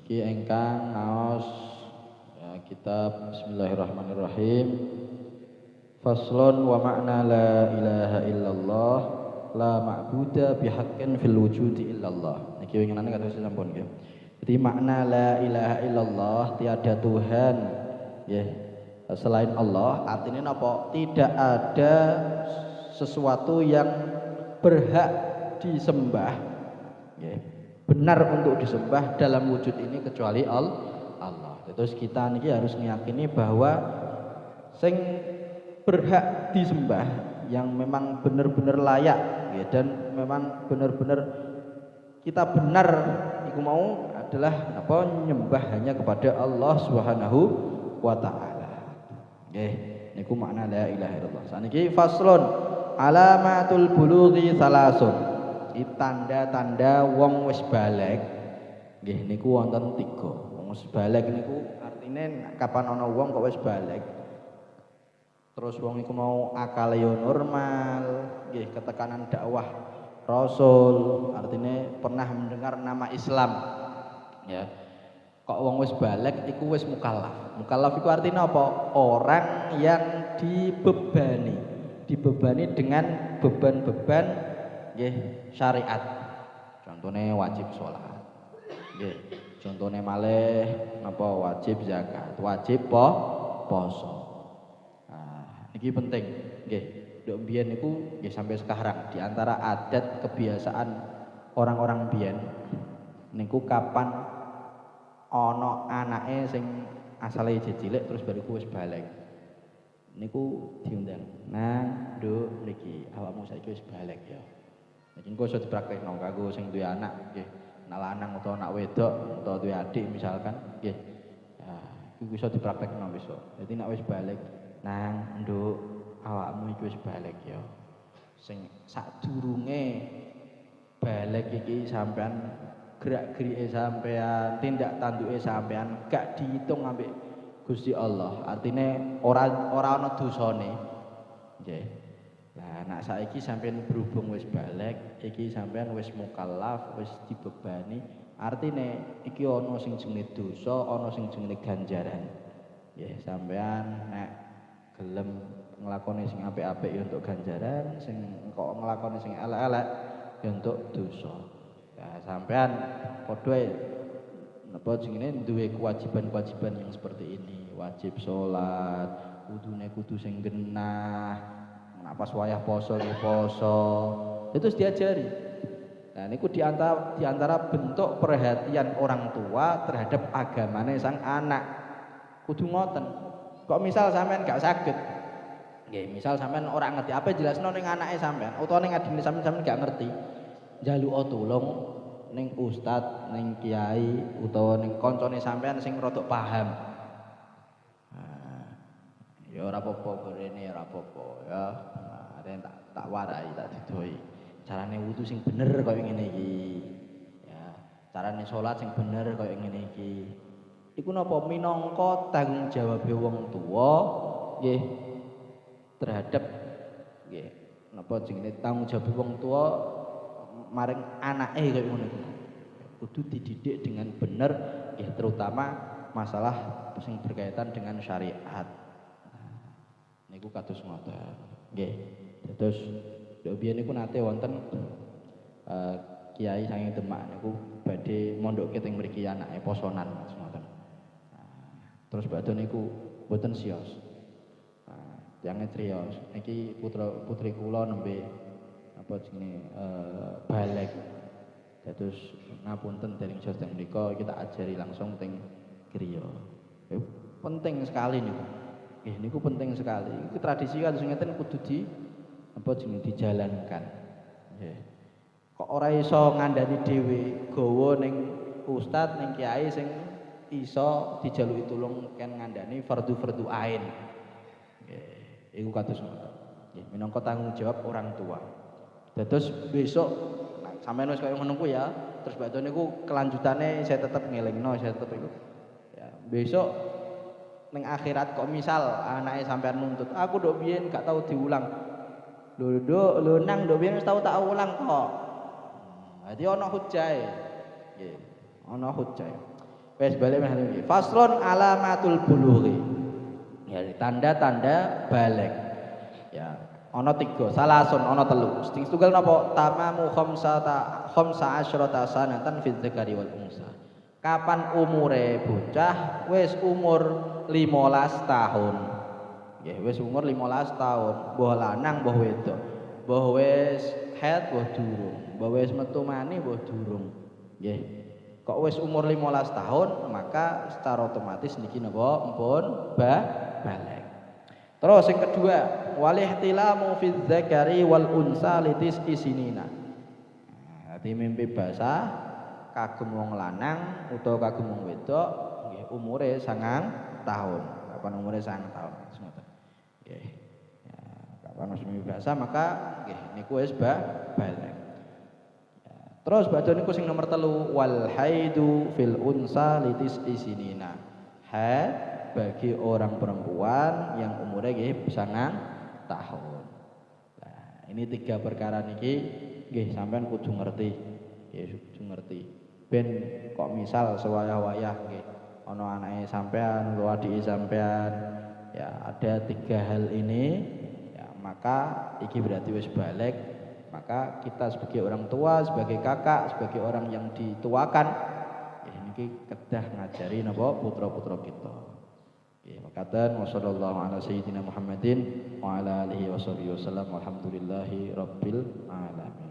Niki engkang naos ya, kitab Bismillahirrahmanirrahim. Faslun wa makna la ilaha illallah la ma'buda bihaqqin fil wujudi illallah. Niki winginane kados sampun nggih. Jadi makna la ilaha illallah tiada Tuhan ya selain Allah, artinya napa? Tidak ada sesuatu yang berhak disembah ya, benar untuk disembah dalam wujud ini kecuali Allah. Terus kita niki harus meyakini bahwa sing berhak disembah yang memang benar-benar layak ya, dan memang benar-benar kita benar iku mau adalah apa nyembah hanya kepada Allah Subhanahu wa taala. Nggih, niku makna la ilaha illallah. Saniki faslun alamatul bulughi salasun. Tanda-tanda wong wis baligh nggih niku wonten 3. Wong wis baligh niku artine kapan ana wong kok wis baligh terus wong iku mau akale yo normal nggih, ketekanan dakwah Rasul artine pernah mendengar nama Islam ya, kok wong wis baligh iku wis mukallaf. Mukallaf iku artinya apa? Orang yang dibebani dengan beban-beban nggih syariat. Contohnya wajib sholat nggih, contohnya malih napa wajib zakat, wajib poso. Nah, iki penting nggih. Nduk biyen niku nggih sampai sekarang di antara adat kebiasaan orang-orang biyen niku kapan ana anake sing asale cilik terus bariku wis baligh niku diundang. Nah, Nduk niki awakmu saiki wis baligh ya. Iki engko iso dipraktekno kanggo sing duwe anak nggih, anak lanang utawa anak wedok utawa duwe adik misalkan nggih. Nah, iku iso dipraktekno besok. Dadi nek wis baligh, nang Nduk awakmu iki wis baligh ya. Sing sadurunge baligh iki sampean gerak-gerike sampean, tindak tanduke sampean gak dihitung ambek Gusti Allah. Artine ora ana dosane. Nggih. Nah, nek saiki sampean berhubung wis baligh, iki sampean wis mukallaf, wis dibebani, artine iki ana sing jenenge dosa, ana sing jenenge ganjaran. Nggih, sampean nek gelem nglakoni sing apik-apik ya untuk ganjaran, sing kok nglakoni sing elek-elek ya untuk dosa. Nah, sampean padha napa jenenge duwe kewajiban-kewajiban yang seperti ini, wajib salat, kudune kudu sing genah. Nah, pas wayah poso nggih poso. Itu diajari. Nah, niku di antara bentuk perhatian orang tua terhadap agamane sang anak. Kudu ngoten. Kok misal sampean gak saged. Nggih, misal sampean ora ngerti apa jelasno ning anake sampean utawa ning adine sampean gak ngerti. Njaluka tulung ning ustad, ning kiai utawa ning kancane sampean sing rada paham. Ya ora apa-apa gorene ora apa-apa ya. Nah, ada yang tak warai tak didoi. Carane wudu sing bener kaya ngene iki. Ya, carane salat sing bener kaya ngene iki. Iku napa minangka tanggung jawabe wong tuwa nggih terhadap nggih napa jenenge tanggung jawab wong tuwa maring anake kaya ngono iku. Kudu dididik dengan bener nggih, terutama masalah sing berkaitan dengan syariat. Niku kados ngoten. Nggih. Terus nduk biyen niku nate wonten kiai saking Demak niku badhe mondokke teng mriki anake posonan Mas ngoten. Terus badhe niku mboten siyos. Tiange triyos. Niki putra-putri kula nembe apa jenenge baligh. Terus ngapunten dereng siyos teng mrika kita ajari langsung teng griya. Penting sekali niku. Nggih niku penting sekali. Iku tradisi kados ngeten kudu dijalankan. Nggih. Kok ora iso ngandani dhewe gawa ning ustad ning kiai sing iso dijaluki tulung ken ngandani fardu ain. Nggih, iku kados ngoten. Nggih, minangka tanggung jawab orang tua. Terus besok sampeyan wis kaya ngono ku ya, terus badhe niku kelanjutane saya tetep ngelingno, saya tetep iku. Ya, besok ning akhirat kok misal anake sampean nuntut aku nduk biyen gak tau diulang lho nang nduk biyen wis tau tak ulang kok. Dadi ana hujahe nggih ana hujjah Wis balik meneh. Faslun alamatul bulughi. Ya tanda-tanda balik. Ya, ana 3, salasun ana 3. Sing tunggal napa? Tamamu khamsa asyrata sanatan fi dzakari wal unsa. Kapan umure bocah? Wis umur 15 tahun. Nggih, wis umur 15 tahun. Mbah lanang, mbah wedok. Mbah wis haid, mbah durung. Mbah wis metu mani, mbah durung. Nggih. Kok wis umur 15 tahun, maka secara otomatis niki napa? Mpun balik. Terus yang kedua, walihtilamu fi dzakari wal unsa litis isinina. Dadi mimpi basah kagem wong lanang utawa kagem wong wedok nggih umure 9 tahun. Kapan umure 9 tahun ngoten. Nggih. Ya, kapan wis mimpi basah maka nggih niku wis balik. Terus badhe niku sing nomor 3 wal haidu fil unsa litis isinina. Haid bagi orang perempuan yang umurnya nggih 9 tahun. Nah, ini 3 perkara niki nggih sampean kudu ngerti. Nggih kudu ngerti. Ben kok misal sewayah-wayah nggih ana anake sampean, utawa adike sampean, ya ada 3 hal ini, ya maka iki berarti wis balik. Maka kita sebagai orang tua, sebagai kakak, sebagai orang yang dituakan, ya ini kedah ngajari napa putra-putra kita. Ya, makaten wassallallahu ala sayyidina Muhammadin wa ala alihi washabihi wasallam walhamdulillahi rabbil alamin.